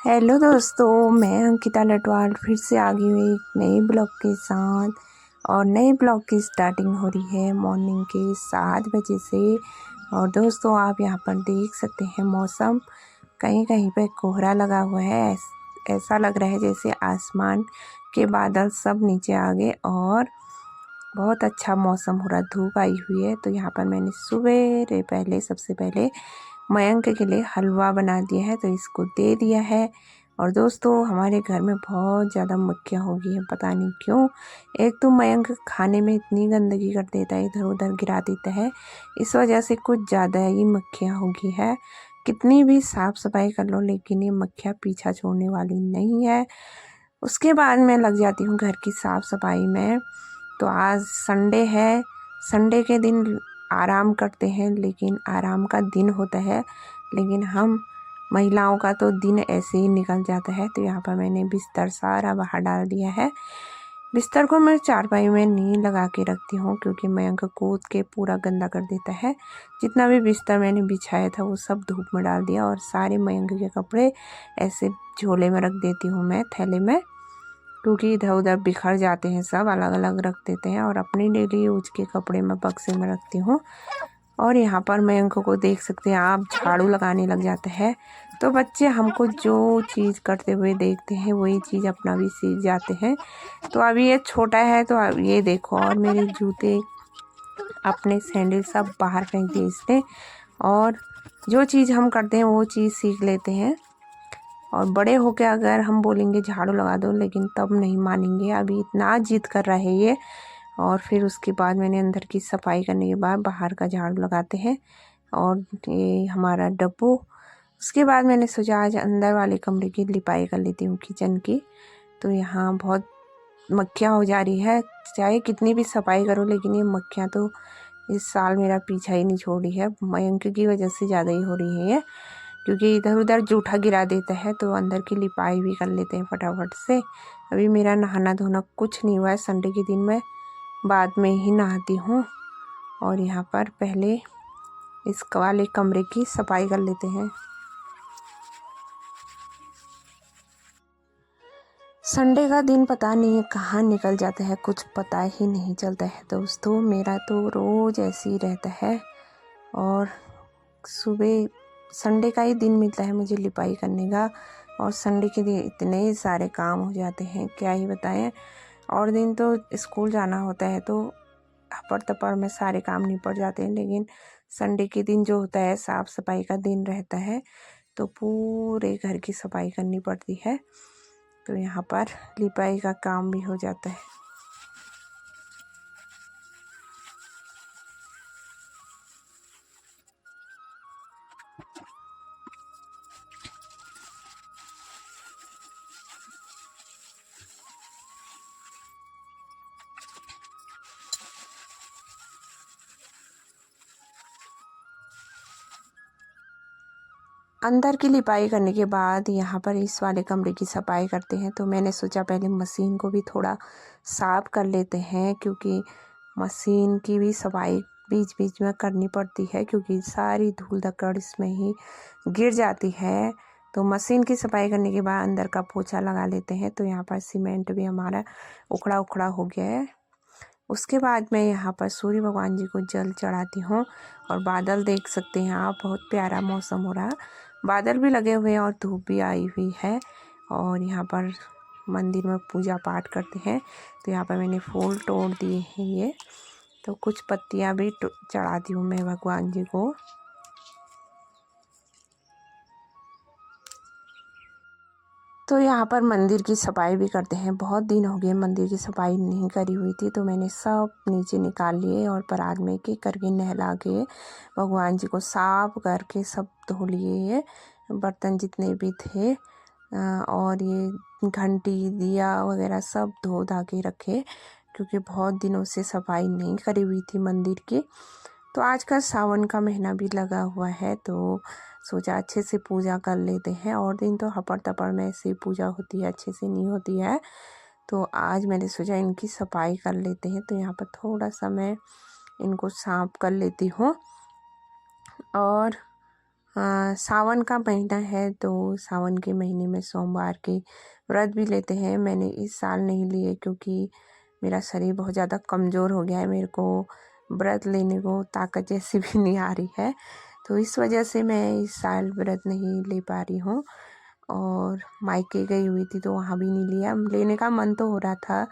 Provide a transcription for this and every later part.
Hello दोस्तों, मैं अंकिता लटवाल फिर से आ गई हूँ एक नए ब्लॉग के साथ। और नए ब्लॉग की स्टार्टिंग हो रही है मॉर्निंग के 7 बजे से। और दोस्तों, आप यहाँ पर देख सकते हैं मौसम कहीं कहीं पे कोहरा लगा हुआ है। ऐसा लग रहा है जैसे आसमान के बादल सब नीचे आ गए और बहुत अच्छा मौसम हो रहा, धूप आई हुई है। तो यहाँ पर मैंने सुबह पहले सबसे पहले मयंक के लिए हलवा बना दिया है, तो इसको दे दिया है। और दोस्तों, हमारे घर में बहुत ज़्यादा मक्खियाँ हो गई हैं, पता नहीं क्यों। एक तो मयंक खाने में इतनी गंदगी कर देता है, इधर उधर गिरा देता है, इस वजह से कुछ ज़्यादा ही मक्खियाँ हो गई है। कितनी भी साफ़ सफाई कर लो लेकिन ये मक्खियाँ पीछा छोड़ने वाली नहीं है। उसके बाद मैं लग जाती हूँ घर की साफ़ सफाई में। तो आज संडे है, संडे के दिन आराम करते हैं, लेकिन आराम का दिन होता है, लेकिन हम महिलाओं का तो दिन ऐसे ही निकल जाता है। तो यहाँ पर मैंने बिस्तर सारा बाहर डाल दिया है। बिस्तर को मैं चारपाई में नहीं लगा के रखती हूँ, क्योंकि मयंक कूद के पूरा गंदा कर देता है। जितना भी बिस्तर मैंने बिछाया था वो सब धूप में डाल दिया, और सारे मयंक के कपड़े ऐसे झोले में रख देती हूँ मैं, थैले में, क्योंकि इधर उधर बिखर जाते हैं, सब अलग अलग रख देते हैं। और अपनी डेली यूज के कपड़े मैं बक्से में रखती हूँ। और यहाँ पर मयंक को देख सकते हैं आप, झाड़ू लगाने लग जाते हैं। तो बच्चे हमको जो चीज़ करते हुए देखते हैं वही चीज़ अपना भी सीख जाते हैं। तो अभी ये छोटा है, तो अब ये देखो, और मेरे जूते अपने सैंडल सब बाहर फेंक दिए इसने। और जो चीज़ हम करते हैं वो चीज़ सीख लेते हैं। और बड़े होके अगर हम बोलेंगे झाड़ू लगा दो, लेकिन तब नहीं मानेंगे, अभी इतना जिद कर रहा है ये। और फिर उसके बाद मैंने अंदर की सफाई करने के बाद बाहर का झाड़ू लगाते हैं, और ये हमारा डब्बू। उसके बाद मैंने सोचा आज अंदर वाले कमरे की लिपाई कर लेती हूँ, किचन की। तो यहाँ बहुत मक्खियाँ हो जा रही है, चाहे कितनी भी सफाई करो लेकिन ये मक्खियाँ तो इस साल मेरा पीछा ही नहीं छोड़ रही है। मयंक की वजह से ज़्यादा ही हो रही है ये, क्योंकि इधर उधर जूठा गिरा देता है। तो अंदर की लिपाई भी कर लेते हैं फटाफट से। अभी मेरा नहाना धोना कुछ नहीं हुआ है, संडे के दिन मैं बाद में ही नहाती हूँ। और यहाँ पर पहले इस वाले कमरे की सफाई कर लेते हैं। संडे का दिन पता नहीं कहाँ निकल जाता है, कुछ पता ही नहीं चलता है दोस्तों। मेरा तो रोज़ ऐसे ही रहता है। और सुबह संडे का ही दिन मिलता है मुझे लिपाई करने का, और संडे के दिन इतने सारे काम हो जाते हैं, क्या ही बताएं। और दिन तो स्कूल जाना होता है तो हपड़ तपड़ में सारे काम निपट जाते हैं, लेकिन संडे के दिन जो होता है साफ़ सफाई का दिन रहता है, तो पूरे घर की सफाई करनी पड़ती है। तो यहाँ पर लिपाई का काम भी हो जाता है। अंदर की लिपाई करने के बाद यहाँ पर इस वाले कमरे की सफाई करते हैं। तो मैंने सोचा पहले मशीन को भी थोड़ा साफ़ कर लेते हैं, क्योंकि मशीन की भी सफाई बीच बीच में करनी पड़ती है, क्योंकि सारी धूल धक्कड़ इसमें ही गिर जाती है। तो मशीन की सफाई करने के बाद अंदर का पोछा लगा लेते हैं। तो यहाँ पर सीमेंट भी हमारा उखड़ा उखड़ा हो गया है। उसके बाद मैं यहाँ पर सूर्य भगवान जी को जल चढ़ाती हूँ। और बादल देख सकते हैं आप, बहुत प्यारा मौसम हो रहा है, बादल भी लगे हुए हैं और धूप भी आई हुई है। और यहाँ पर मंदिर में पूजा पाठ करते हैं। तो यहाँ पर मैंने फूल तोड़ दिए हैं ये, तो कुछ पत्तियाँ भी चढ़ाती हूँ मैं भगवान जी को। तो यहाँ पर मंदिर की सफाई भी करते हैं। बहुत दिन हो गए मंदिर की सफाई नहीं करी हुई थी, तो मैंने सब नीचे निकाल लिए और परात में के करके नहला के भगवान जी को साफ करके सब धो लिए। ये बर्तन जितने भी थे, और ये घंटी दिया वगैरह सब धो धा के रखे, क्योंकि बहुत दिनों से सफाई नहीं करी हुई थी मंदिर की। तो आज का सावन का महीना भी लगा हुआ है, तो सोचा अच्छे से पूजा कर लेते हैं। और दिन तो हपड़ तपड़ में ऐसे ही पूजा होती है, अच्छे से नहीं होती है। तो आज मैंने सोचा इनकी सफाई कर लेते हैं। तो यहाँ पर थोड़ा सा मैं इनको साफ कर लेती हूँ। और सावन का महीना है तो सावन के महीने में सोमवार के व्रत भी लेते हैं। मैंने इस साल नहीं लिए क्योंकि मेरा शरीर बहुत ज़्यादा कमज़ोर हो गया है, मेरे को व्रत लेने को ताकत जैसी भी नहीं आ रही है, तो इस वजह से मैं इस साल व्रत नहीं ले पा रही हूँ। और मायके गई हुई थी तो वहाँ भी नहीं लिया। लेने का मन तो हो रहा था,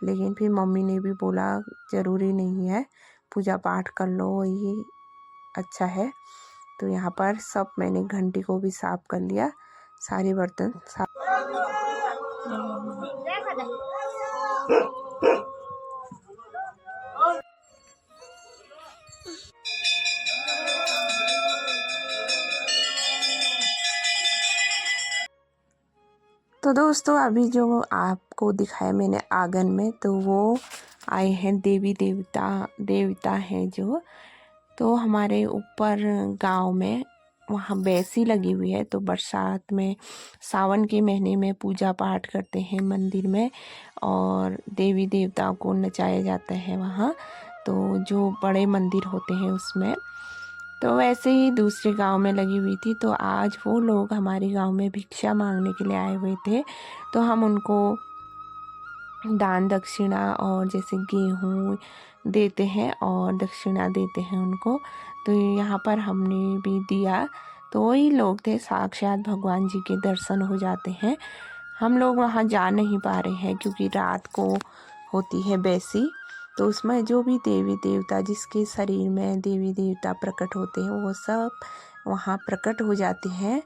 लेकिन फिर मम्मी ने भी बोला ज़रूरी नहीं है, पूजा पाठ कर लो वही अच्छा है। तो यहाँ पर सब मैंने घंटी को भी साफ़ कर लिया, सारे बर्तन साफ। तो दोस्तों अभी जो आपको दिखाया मैंने आंगन में, तो वो आए हैं देवी देवता हैं जो, तो हमारे ऊपर गांव में वहाँ बैसी लगी हुई है। तो बरसात में सावन के महीने में पूजा पाठ करते हैं मंदिर में और देवी देवताओं को नचाया जाता है वहाँ, तो जो बड़े मंदिर होते हैं उसमें। तो वैसे ही दूसरे गांव में लगी हुई थी, तो आज वो लोग हमारे गांव में भिक्षा मांगने के लिए आए हुए थे, तो हम उनको दान दक्षिणा और जैसे गेहूँ देते हैं और दक्षिणा देते हैं उनको। तो यहाँ पर हमने भी दिया, तो वही लोग थे, साक्षात भगवान जी के दर्शन हो जाते हैं। हम लोग वहाँ जा नहीं पा रहे हैं क्योंकि रात को होती है बैसी, तो उसमें जो भी देवी देवता जिसके शरीर में देवी देवता प्रकट होते हैं वो सब वहाँ प्रकट हो जाते हैं।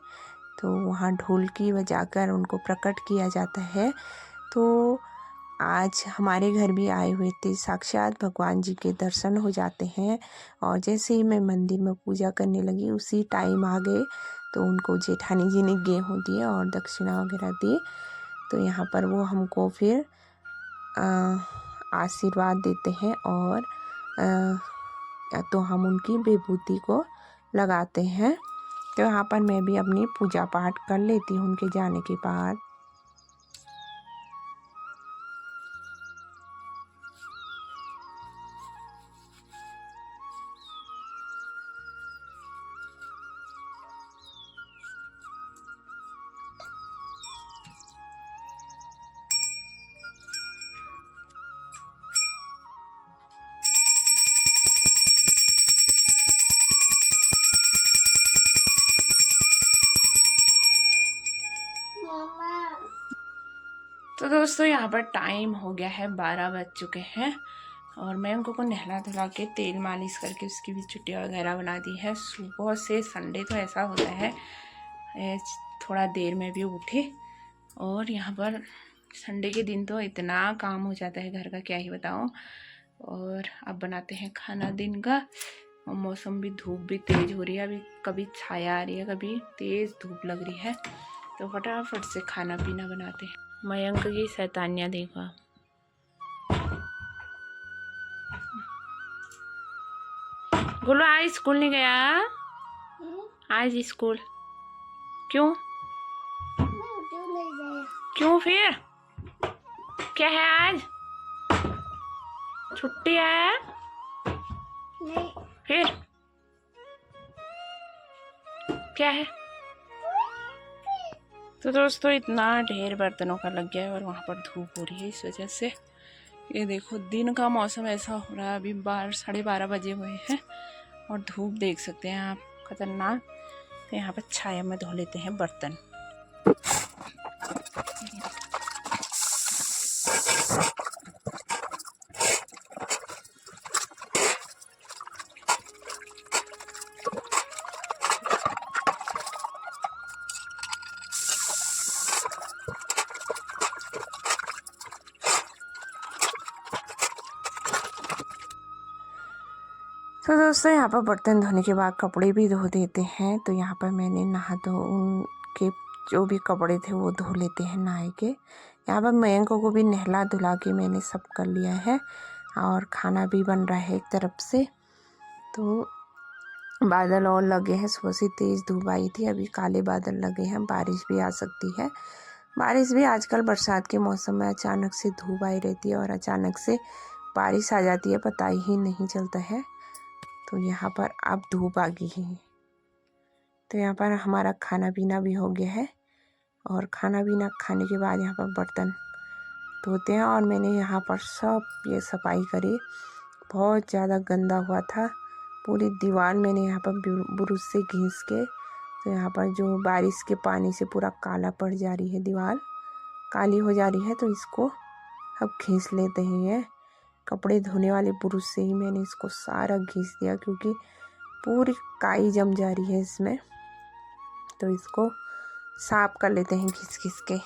तो वहाँ ढोलकी बजाकर उनको प्रकट किया जाता है। तो आज हमारे घर भी आए हुए थे, साक्षात भगवान जी के दर्शन हो जाते हैं। और जैसे ही मैं मंदिर में पूजा करने लगी उसी टाइम आ गए, तो उनको जेठानी जी ने गेहूँ दिए और दक्षिणा वगैरह दी। तो यहाँ पर वो हमको फिर आशीर्वाद देते हैं और तो हम उनकी विभूति को लगाते हैं। तो यहाँ पर मैं भी अपनी पूजा पाठ कर लेती हूँ उनके जाने के बाद। तो दोस्तों यहाँ पर टाइम हो गया है, 12 बज चुके हैं और मैं उनको नहला धुला के तेल मालिश करके उसकी भी चुटिया वगैरह बना दी है। सुबह से संडे तो ऐसा होता है थोड़ा देर में भी उठे, और यहाँ पर संडे के दिन तो इतना काम हो जाता है घर का, क्या ही बताऊँ। और अब बनाते हैं खाना दिन का, और मौसम भी धूप भी तेज़ हो रही है, अभी कभी छाया आ रही है कभी तेज़ धूप लग रही है, तो फटाफट से खाना पीना बनाते हैं। मयंक की शैतानियाँ देखो। गोलू आज स्कूल नहीं गया? आज स्कूल क्यों? क्यों फिर? क्या है आज? छुट्टी है? नहीं। फिर क्या है? तो दोस्तों इतना ढेर बर्तनों का लग गया है और वहाँ पर धूप हो रही है, इस वजह से ये देखो दिन का मौसम ऐसा हो रहा है। अभी 12-12:30 बजे हुए हैं और धूप देख सकते हैं आप, खतरनाक। तो यहाँ पर छाया में धो लेते हैं बर्तन। तो दोस्तों यहाँ पर बर्तन धोने के बाद कपड़े भी धो देते हैं। तो यहाँ पर मैंने नहा धो के जो भी कपड़े थे वो धो लेते हैं नहाए के। यहाँ पर मयंक को भी नहला धुला के मैंने सब कर लिया है और खाना भी बन रहा है एक तरफ से। तो बादल और लगे हैं, सुबह से तेज़ धूप आई थी, अभी काले बादल लगे हैं, बारिश भी आ सकती है। बारिश भी आजकल बरसात के मौसम में अचानक से धूप आई रहती है और अचानक से बारिश आ जाती है, पता ही नहीं चलता है। तो यहाँ पर अब धूप आ गई है। तो यहाँ पर हमारा खाना पीना भी हो गया है और खाना पीना खाने के बाद यहाँ पर बर्तन धोते हैं। और मैंने यहाँ पर सब ये सफाई करी, बहुत ज़्यादा गंदा हुआ था। पूरी दीवार मैंने यहाँ पर ब्रश से घिस के, तो यहाँ पर जो बारिश के पानी से पूरा काला पड़ जा रही है, दीवार काली हो जा रही है, तो इसको अब घिस लेते हैं। कपड़े धोने वाले ब्रश से ही मैंने इसको सारा घिस दिया, क्योंकि पूरी काई जम जा रही है इसमें। तो इसको साफ कर लेते हैं घिस घिस के।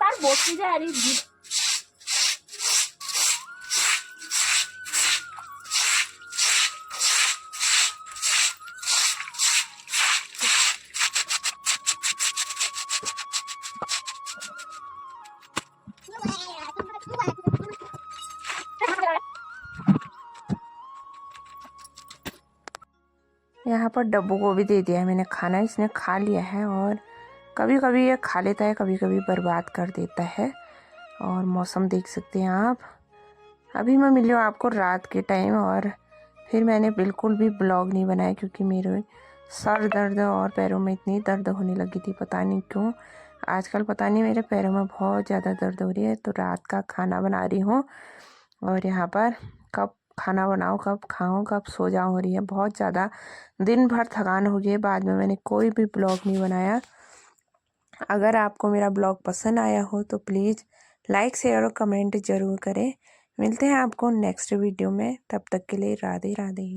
তার বসে যায় আর यहाँ पर डब्बू को भी दे दिया है मैंने खाना, इसने खा लिया है। और कभी कभी ये खा लेता है, कभी कभी बर्बाद कर देता है। और मौसम देख सकते हैं आप। अभी मैं मिली हूँ आपको रात के टाइम, और फिर मैंने बिल्कुल भी ब्लॉग नहीं बनाया, क्योंकि मेरे सर दर्द और पैरों में इतनी दर्द होने लगी थी, पता नहीं क्यों। आजकल पता नहीं मेरे पैरों में बहुत ज़्यादा दर्द हो रही है। तो रात का खाना बना रही हूँ, और यहाँ पर कब खाना बनाओ, कब खाऊं, कब सो जाऊं हो रही है। बहुत ज़्यादा दिन भर थकान हो गई है, बाद में मैंने कोई भी ब्लॉग नहीं बनाया। अगर आपको मेरा ब्लॉग पसंद आया हो तो प्लीज़ लाइक शेयर और कमेंट ज़रूर करें। मिलते हैं आपको नेक्स्ट वीडियो में, तब तक के लिए राधे राधे।